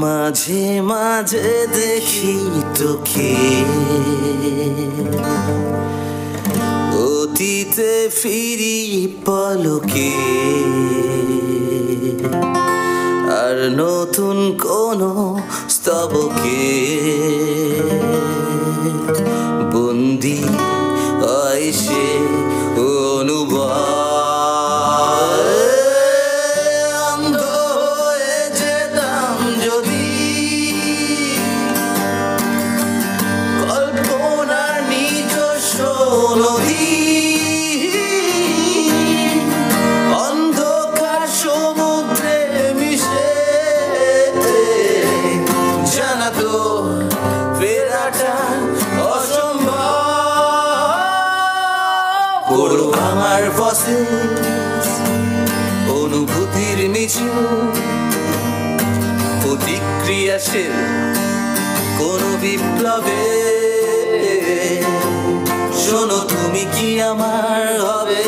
মাঝে মাঝে দেখি তোকে অতীতে ফিরি পলকে, আর নতুন কোনো স্তবকে বন্দি হয় সে অনুভব। অন্ধকার সমুদ্রে মিশে জানাতো ফেরাটা অসম্ভব। পুরো আমার বসে অনুভূতির মিছিল, প্রতিক্রিয়াশীল কোন বিপ্লবে। শোনো তুমি কি আমার হবে,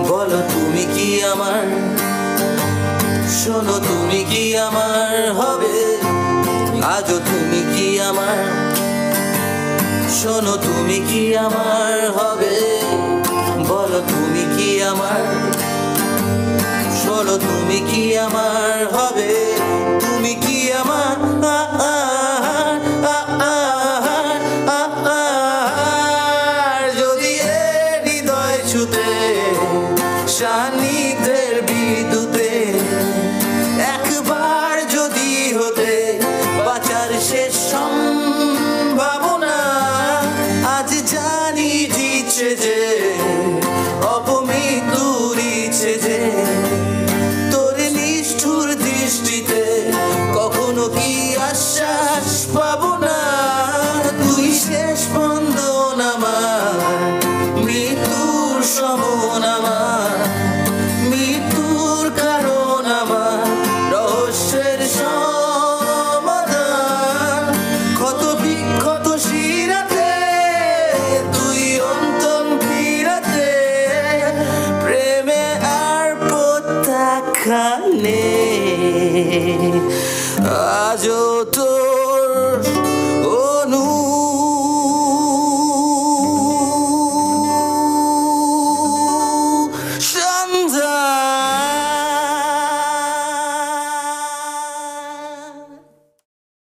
বলো তুমি কি আমার। শোনো তুমি কি আমার হবে, আজও তুমি কি আমার। শোনো তুমি কি আমার হবে, বলো তুমি কি আমার। শোনো তুমি কি আমার হবে, তুমি কি আমার। সান্নিধ্যের বিদ্যুতে একবার যদি হতে বাঁচার শেষ সম্ভাবনা, আজ জানি জিতছে যে অপমৃত্যুর ইচ্ছে যে। তোর নিষ্ঠুর দৃষ্টিতে কখনো কি আশ্বাস পাবো না, তুই শেষ বন্ধন আমার, মৃত্যুর সমন আমার, মৃত্যুর কারণ আমার, রহস্যের সমাধান। ক্ষত বিক্ষত শিরাতে তুই অন্তম ফিরাতে, প্রেমে আর প্রত্যাখ্যানে আজও তো